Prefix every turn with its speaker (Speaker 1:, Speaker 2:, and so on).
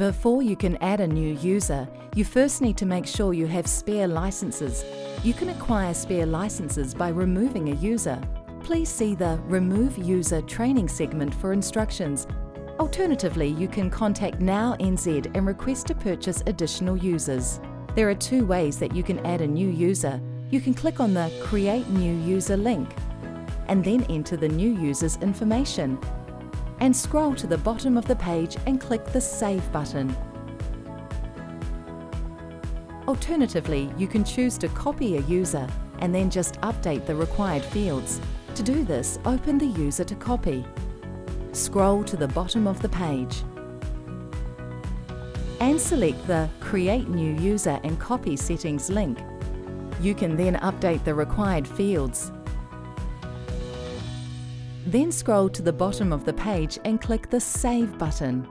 Speaker 1: Before you can add a new user, you first need to make sure you have spare licenses. You can acquire spare licenses by removing a user. Please see the Remove User training segment for instructions. Alternatively, you can contact Now NZ and request to purchase additional users. There are two ways that you can add a new user. You can click on the Create New User link and then enter the new user's information, and scroll to the bottom of the page and click the Save button. Alternatively, you can choose to copy a user and then just update the required fields. To do this, open the User to Copy. Scroll to the bottom of the page and select the Create New User and Copy Settings link. You can then update the required fields. Then scroll to the bottom of the page and click the Save button.